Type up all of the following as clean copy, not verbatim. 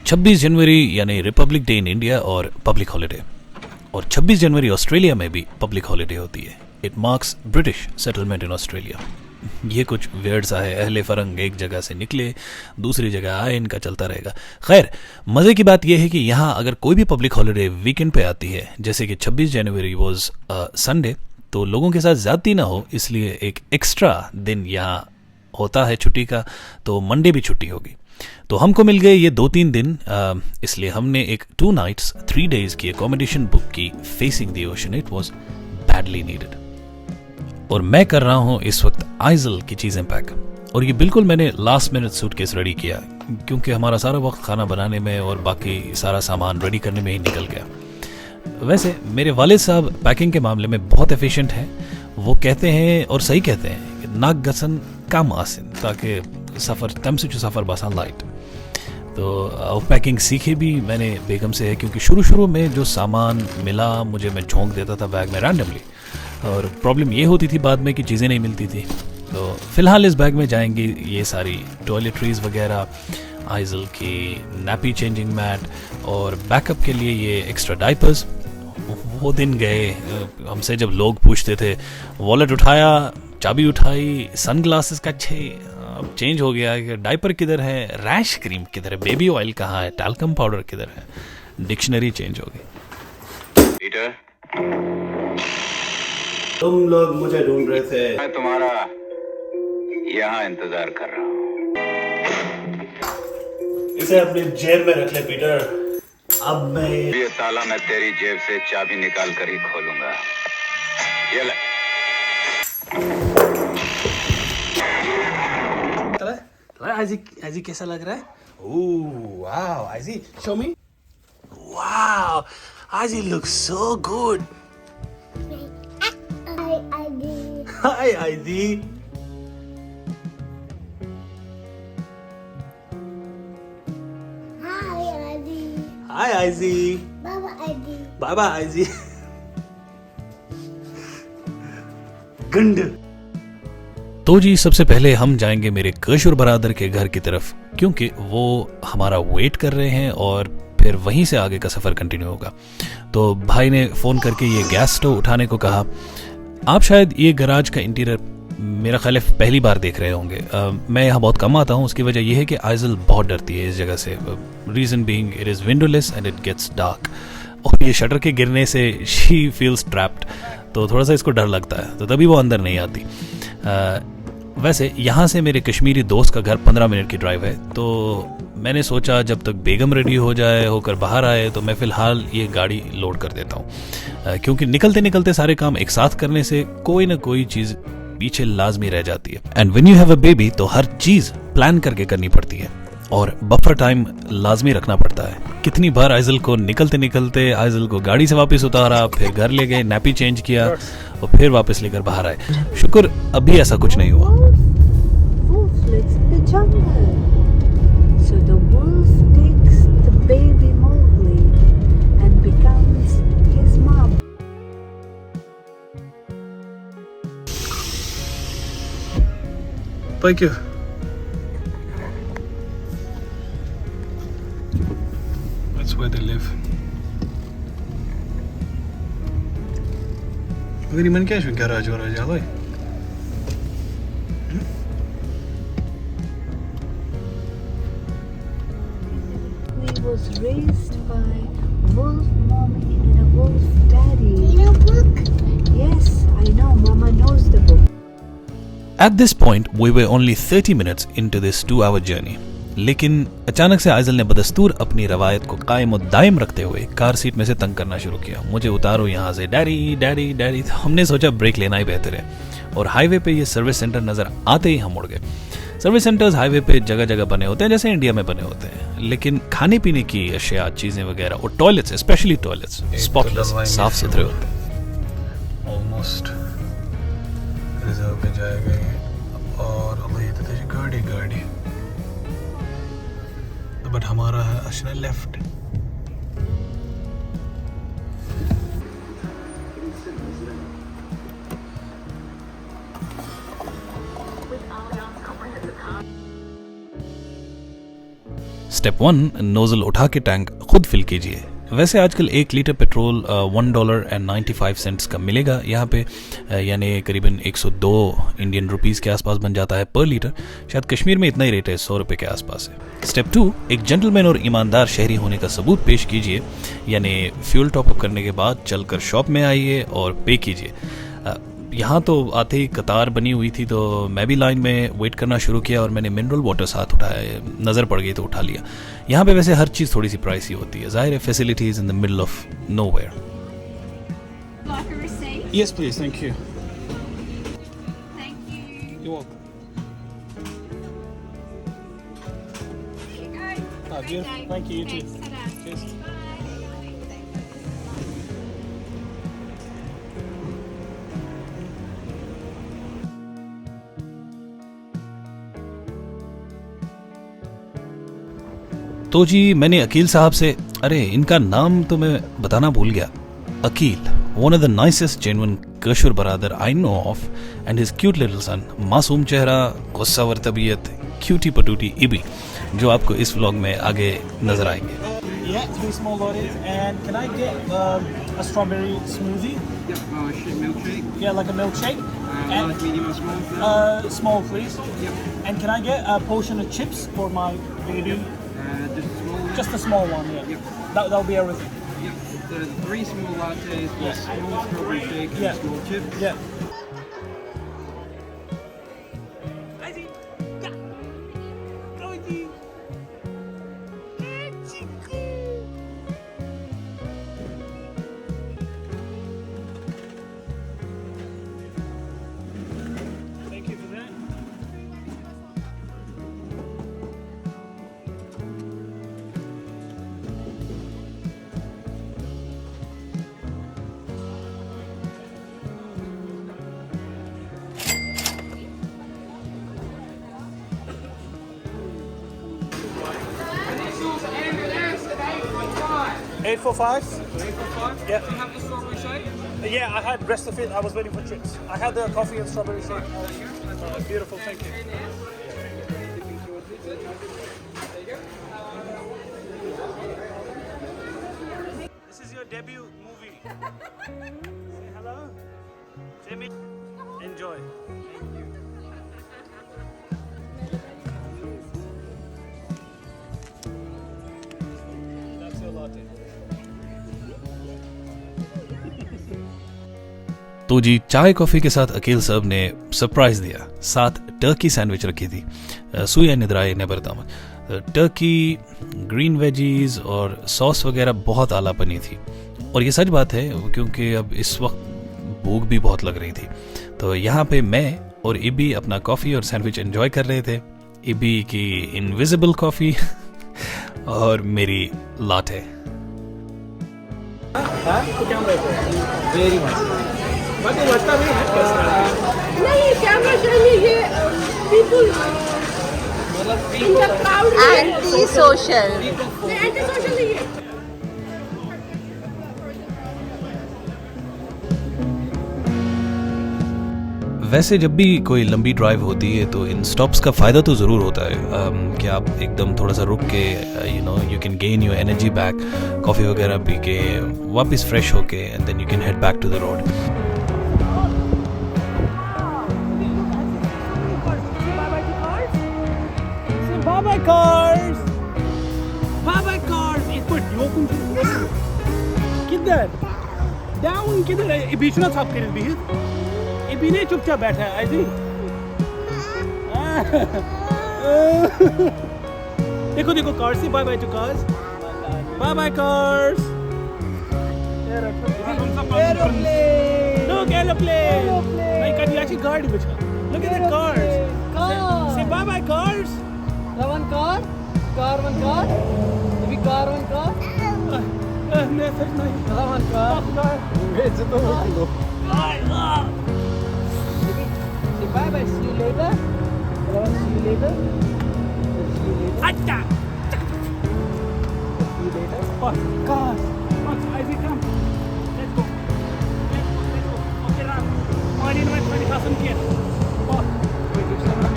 26 जनवरी यानी Republic day in India और public holiday, और 26 जनवरी ऑस्ट्रेलिया में भी पब्लिक हॉलिडे होती है। It marks British settlement in Australia. ये कुछ वियर्ड सा है, अहले फरंग एक जगह से निकले दूसरी जगह आए, इनका चलता रहेगा। खैर, मज़े की बात यह है कि यहाँ अगर कोई भी पब्लिक हॉलिडे वीकेंड पे आती है, जैसे कि 26 जनवरी वॉज संडे, तो लोगों के साथ ज़्यादती ना हो इसलिए एक एक्स्ट्रा दिन यहाँ होता है छुट्टी का, तो मंडे भी छुट्टी होगी। तो हमको मिल गए ये 2-3 दिन, इसलिए हमने एक 2 nights 3 days की अकोमोडेशन बुक की facing the ocean. It was badly needed. और मैं कर रहा हूँ इस वक्त आइजल की चीज़ें पैक, और ये बिल्कुल मैंने लास्ट मिनट सूटकेस रेडी किया क्योंकि हमारा सारा वक्त खाना बनाने में और बाकी सारा सामान रेडी करने में ही निकल गया। वैसे मेरे वालिद साहब पैकिंग के मामले में बहुत एफिशिएंट हैं। वो कहते हैं और सही कहते हैं कि नाक गसन कम आसिन, ताकि सफ़र तम से जो सफ़र बासान लाइट। तो पैकिंग सीखी भी मैंने बेगम से है, क्योंकि शुरू में जो सामान मिला मुझे, मैं झोंक देता था बैग में रैंडमली, और प्रॉब्लम ये होती थी बाद में कि चीज़ें नहीं मिलती थी। तो फ़िलहाल इस बैग में जाएंगी ये सारी टॉयलेटरीज़ वगैरह, आइजल की नैपी चेंजिंग मैट, और बैकअप के लिए ये एक्स्ट्रा डाइपर्स। वो दिन गए हमसे जब लोग पूछते थे, वॉलेट उठाया, चाबी उठाई, सनग्लासेस का अब चेंज हो गया कि डाइपर किधर है, रैश क्रीम किधर है, बेबी ऑयल कहाँ है, टैल्कम पाउडर किधर है, डिक्शनरी चेंज हो गई। पीटर, तुम लोग मुझे ढूंढ रहे थे। मैं तुम्हारा यहाँ इंतजार कर रहा हूँ। इसे अपनी जेब में रख ले पीटर। अब मैं ये ताला मैं तेरी जेब से चाबी निकाल कर ही खोलूंगा। ये ले। आइजी कैसा लग रहा है? ओह वाओ, आइजी शो मी। वाओ, आइजी लुक्स सो गुड। हाय आइजी। हाय आइजी। बाबा आइजी। गंड। तो जी सबसे पहले हम जाएंगे मेरे कशुर बरादर के घर की तरफ, क्योंकि वो हमारा वेट कर रहे हैं और फिर वहीं से आगे का सफ़र कंटिन्यू होगा। तो भाई ने फ़ोन करके ये गैस स्टोव उठाने को कहा। आप शायद ये गराज का इंटीरियर मेरा ख्याल है पहली बार देख रहे होंगे। मैं यहाँ बहुत कम आता हूँ। उसकी वजह यह है कि आइजल बहुत डरती है इस जगह से। Reason being it is windowless and it gets dark, और ये शटर के गिरने से शी फील्स ट्रैप्ड, तो थोड़ा सा इसको डर लगता है, तो तभी वो अंदर नहीं आती। वैसे यहाँ से मेरे कश्मीरी दोस्त का घर 15 मिनट की ड्राइव है, तो मैंने सोचा जब तक बेगम रेडी हो जाए, होकर बाहर आए, तो मैं फ़िलहाल ये गाड़ी लोड कर देता हूँ, क्योंकि निकलते निकलते सारे काम एक साथ करने से कोई ना कोई चीज़ पीछे लाजमी रह जाती है। And when you have a baby तो हर चीज़ प्लान करके करनी पड़ती है, और बफर टाइम लाजमी रखना पड़ता है। कितनी बार आइजल को निकलते निकलते आइजल को गाड़ी से वापस उतारा, फिर घर ले गए, नैपी चेंज किया और फिर वापस लेकर बाहर आए। शुक्र अभी ऐसा कुछ नहीं हुआ। Thank you. That's where they live. Agari man kya shun garage waraj alai? We was raised by wolf mommy and a wolf daddy. You know book? Yes, I know. Mama knows the book. At this point we were only 30 minutes into this 2-hour journey, लेकिन अचानक से आइजल ने बदस्तूर अपनी रवायत को कायम और दायम रखते हुए कार सीट में से तंग करना शुरू किया। मुझे उतारो यहाँ से, डैडी डैडी डैडी। तो हमने सोचा ब्रेक लेना ही बेहतर है, और हाईवे पे ये सर्विस सेंटर नज़र आते ही हम मुड़ गए। सर्विस सेंटर्स हाईवे पे जगह जगह बने होते हैं, जैसे इंडिया में बने होते हैं, लेकिन खाने पीने की अशिया, चीज़ें वगैरह, और टॉयलेट्स, स्पेशली टॉयलेट्स स्पॉटलेस, साफ सुथरे होते हैं। ऑलमोस्ट रिजर्व पे जाएगा और अब ये तो गाड़ी बट हमारा है अशना लेफ्ट। स्टेप 1, नोजल उठा के टैंक खुद फिल कीजिए। वैसे आजकल 1 लीटर पेट्रोल $1.95 का मिलेगा यहाँ पे, यानी करीबन 102 इंडियन रुपीज़ के आसपास बन जाता है पर लीटर। शायद कश्मीर में इतना ही रेट है, 100 रुपये के आसपास है। स्टेप 2, एक जेंटलमैन और ईमानदार शहरी होने का सबूत पेश कीजिए, यानी फ्यूल टॉपअप करने के बाद चलकर शॉप में आइए और पे कीजिए। यहाँ तो आते ही कतार बनी हुई थी, तो मैं भी लाइन में वेट करना शुरू किया और मैंने मिनरल वाटर साथ उठाया, नज़र पड़ गई तो उठा लिया। यहाँ पे वैसे हर चीज़ थोड़ी सी प्राइसी होती है, ज़ाहिर है, facilities in the middle of nowhere. Like a receipt? Yes, please. Thank you. Thank you. You're welcome. Here you go. Great beautiful. day. Thank you. You too. Thanks. Ta-da. Cheers. Bye. तो जी मैंने अकील साहब से, अरे इनका नाम तो मैं बताना भूल गया, Akeel, one of the nicest genuine Kashur बरादर I know of, and his cute little son, मासूम चेहरा, गुस्सावर तबीयत, क्यूटी पटूटी इबी, जो आपको इस व्लॉग में आगे नजर आएंगे। Yeah, 3 small lattes. And can I get a strawberry smoothie? Yep, milkshake. Yeah, like a milkshake. Large, medium, and small. Please. Small, please. Yep. And can I get a portion of chips for my baby? Just a small one. Just a small one, yeah. Yep. That'll be everything. Yep. There's 3 small lattes with small strawberry shake Yeah. and small chips. Yeah. Thank you for that. Eight for five. 845. Yeah. Do you have the strawberry shake? Yeah, I had rest of it. I was waiting for chips. I had the coffee and strawberry shake. Beautiful, thank you. This is your debut movie. Say hello. Say me. Enjoy. Thank you. That's your latte. तो जी चाय coffee के साथ अकील साहब ने surprise दिया, साथ Turkey sandwich रखी थी, सुया निद्राए नेबरदाम, टर्की, ग्रीन वेजीज और सॉस वगैरह बहुत आला बनी थी। और ये सच बात है, क्योंकि अब इस वक्त भूख भी बहुत लग रही थी। तो यहाँ पे मैं और इबी अपना कॉफ़ी और सैंडविच एंजॉय कर रहे थे, इबी की इनविजिबल कॉफ़ी और मेरी लाटे। Very much. बाकी लगता भी है कैसा नहीं कैमरा चाहिए ये people in the crowd anti social. Anti social नहीं है। वैसे जब भी कोई लंबी ड्राइव होती है तो इन स्टॉप्स का फ़ायदा तो ज़रूर होता है, कि आप एकदम थोड़ा सा रुक के you can gain your energy back, coffee वगैरह पी के वापस फ्रेश होके, and then you can head back to the road. Bye-bye cars! Bye-bye cars! İsmet yokun किधर? Down किधर है? बीच में साफ कर दी है। ये भी नहीं चुपचाप बैठा है ऐसे। देखो देखो कार्स से bye bye to cars. Bye bye cars. Aeroplane. Look aeroplane. नहीं कर दिया अच्छी गाड़ी बचा। Look at the cars. Say bye-bye cars. One car, one car, maybe car, one car, मैं फिर नहीं। one car. भेज तो लो। Say bye bye, see you later. See you later. See you later. अच्छा। See you later. Cars. Isaac, come. Let's go. Let's go. Okay, run. Already in my 20,000 here. Oh, wait, it's not.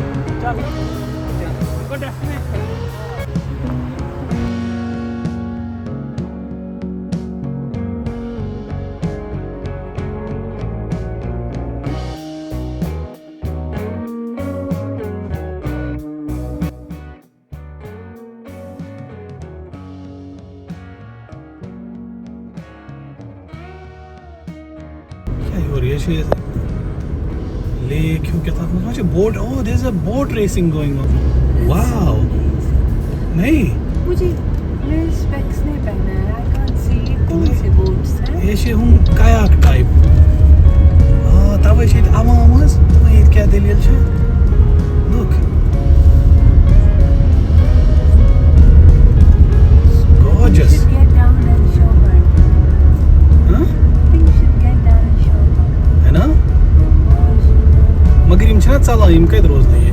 Good destination. और ये चीज lake क्यों क्या था मुझे boat oh there is a boat racing going on wow नहीं मुझे मेरे स्पेक्स नहीं पहना है आई कांट सी कौन से बोट्स हैं ये शे हम kayak टाइप तवे शे आवामस तवे ये क्या दलील छे look gorgeous should get down and show her huh I think you should get down and show her है ना मगर यम छना चला यम कत रोज नहीं है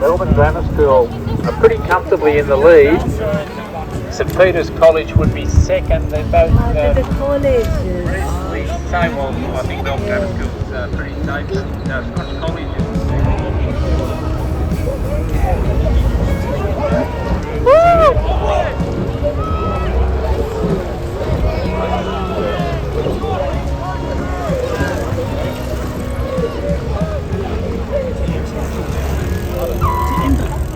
Melbourne Grammar School are pretty comfortably in the lead. St Peter's College would be second. They're both the colleges the same. Well, I think Melbourne Grammar School's pretty safe. Scotch College is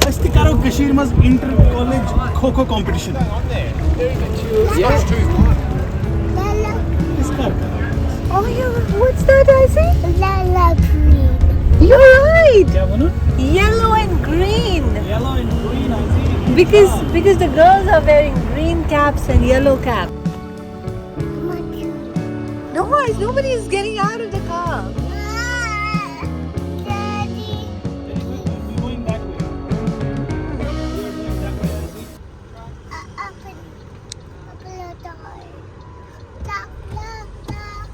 अस्ति करो कशीर मज inter college kho kho competition oh yeah what's that I see Lala green. you're right क्या बोलो yellow and green yellow and green I see because the girls are wearing green caps and yellow caps no guys nobody is getting out of the car Daddy. going that way Up and the door. Lock, lock, lock,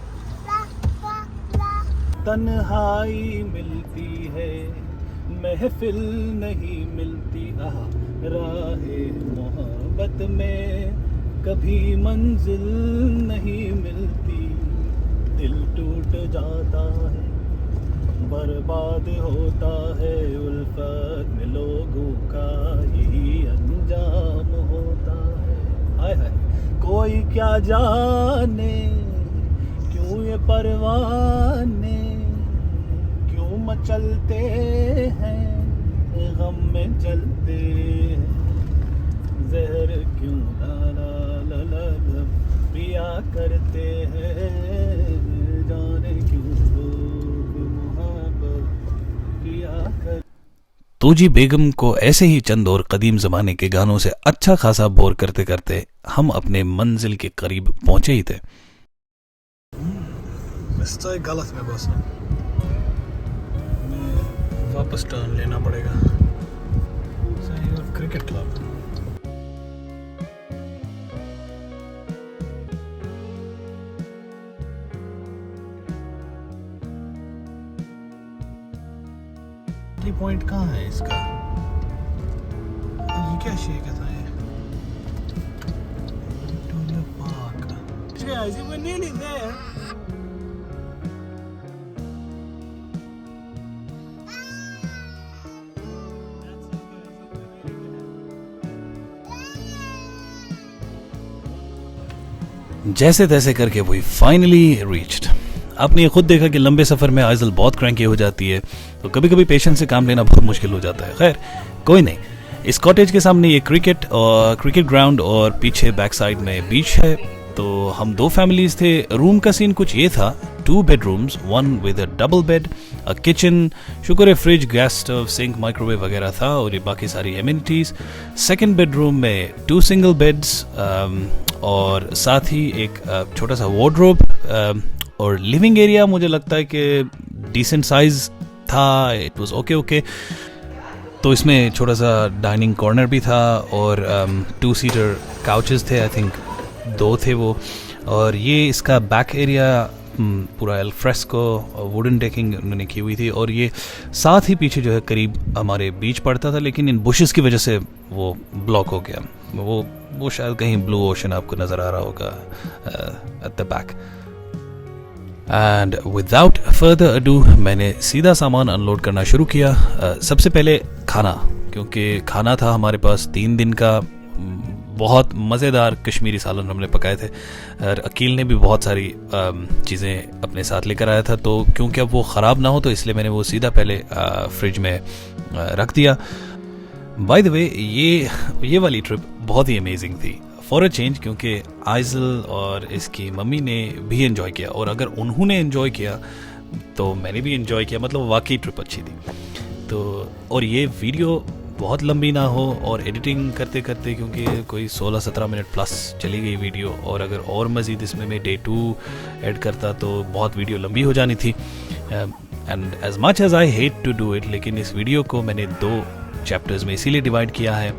lock, lock, lock. तन्हाई मिलती है महफिल नहीं मिलती राहे मोहब्बत में कभी मंजिल नहीं मिलती दिल टूट जाता है बर्बाद होता है उल्फत में लोगों का यही अंजाम होता है हाय हाय कोई क्या जाने क्यों ये परवाने क्यों मचलते हैं गम में जलते हैं जहर क्यों ला ला ला ला ला पिया करते हैं जाने क्यों लोग मोहब्बत किया कर तोजी बेगम को ऐसे ही चंद और कदीम ज़माने के गानों से अच्छा खासा बोर करते करते हम अपने मंजिल के करीब पहुंचे ही थे। मिस्टर गलत में बस मैं वापस टर्न लेना पड़ेगा सही और क्रिकेट क्लब पॉइंट कहाँ है इसका ये क्या शेक है था ये Victoria park guys we're nearly there जैसे तैसे करके वी फाइनली रीच्ड। आपने ये खुद देखा कि लंबे सफ़र में आइज़ल बहुत क्रैंकी हो जाती है, तो कभी कभी पेशेंस से काम लेना बहुत मुश्किल हो जाता है। खैर कोई नहीं, इस कॉटेज के सामने ये क्रिकेट ग्राउंड और पीछे बैक साइड में बीच है। तो हम दो फैमिलीज थे। रूम का सीन कुछ ये था, 2 bedrooms, 1 with a double bed, a kitchen, शुक्र है fridge, gas stove, sink, microwave वगैरह था और ये बाकी सारी एमिनिटीज़। सेकंड बेडरूम में 2 single beds और साथ ही एक छोटा सा वार्डरोब और लिविंग एरिया मुझे लगता है कि डिसेंट साइज था, इट वाज ओके। तो इसमें छोटा सा डाइनिंग कॉर्नर भी था और 2 सीटर काउचेस थे, आई थिंक 2 थे वो। और ये इसका बैक एरिया पूरा अल्फ्रेस्को वुडन डेकिंग उन्होंने की हुई थी और ये साथ ही पीछे जो है करीब हमारे बीच पड़ता था, लेकिन इन बुशेस की वजह से वो ब्लॉक हो गया। वो शायद कहीं ब्लू ओशन आपको नज़र आ रहा होगा at the back. And without further ado मैंने सीधा सामान अनलोड करना शुरू किया। सबसे पहले खाना, क्योंकि खाना था हमारे पास 3 दिन का। बहुत मज़ेदार कश्मीरी सालन हमने पकाए थे और अकील ने भी बहुत सारी चीज़ें अपने साथ लेकर आया था, तो क्योंकि अब वो ख़राब ना हो तो इसलिए मैंने वो सीधा पहले फ्रिज में रख दिया। बाय द वे ये वाली ट्रिप बहुत ही अमेजिंग थी फॉर अ चेंज, क्योंकि आइजल और इसकी मम्मी ने भी एंजॉय किया, और अगर उन्होंने एंजॉय किया तो मैंने भी एंजॉय किया, मतलब वाकई ट्रिप अच्छी थी। तो और ये वीडियो बहुत लंबी ना हो, और एडिटिंग करते करते क्योंकि कोई 16-17 मिनट प्लस चली गई वीडियो, और अगर और मज़ीद इसमें मैं Day 2 ऐड करता तो बहुत वीडियो लंबी हो जानी थी। And as much as I hate to do it, लेकिन इस वीडियो को मैंने 2 चैप्टर्स में इसीलिए डिवाइड किया है।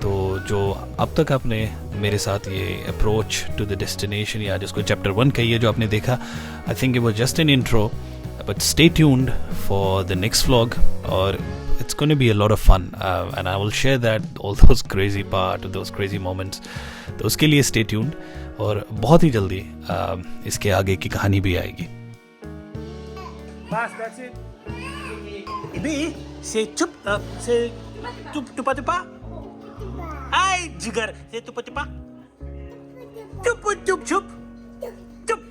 तो जो अब तक आपने मेरे साथ ये अप्रोच टू द डेस्टिनेशन, या जिसको चैप्टर 1 कहिए, जो आपने देखा, I think it was just an intro, but stay tuned for the next vlog, और it's going to be a lot of fun, and I will share that all those crazy part, those crazy moments. तो उसके लिए stay tuned, और बहुत ही जल्दी इसके आगे की कहानी भी आएगी। बस that's it. Ibi, say chup, say tupa tupa. Hi, jigar, say tupa tupa. Chup chup chup. Chup.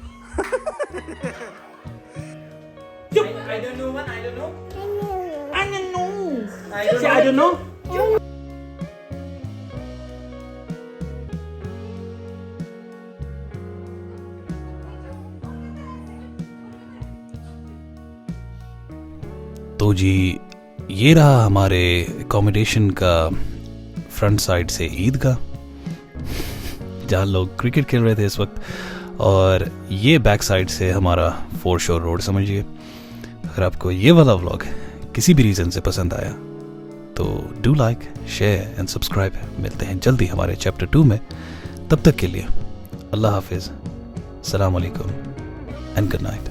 Chup. I don't know one, I don't know. I don't know. I don't Say know. I don't know. तो जी ये रहा हमारे accommodation का front side से ईदगाह, जहाँ लोग cricket खेल रहे थे इस वक्त, और ये बैक साइड से हमारा फोर शोर रोड समझिए। अगर आपको ये वाला व्लॉग किसी भी रीज़न से पसंद आया तो do like, share and subscribe. मिलते हैं जल्दी हमारे चैप्टर 2 में, तब तक के लिए अल्लाह हाफिज़, अस्सलाम वालेकुम एंड गुड नाइट।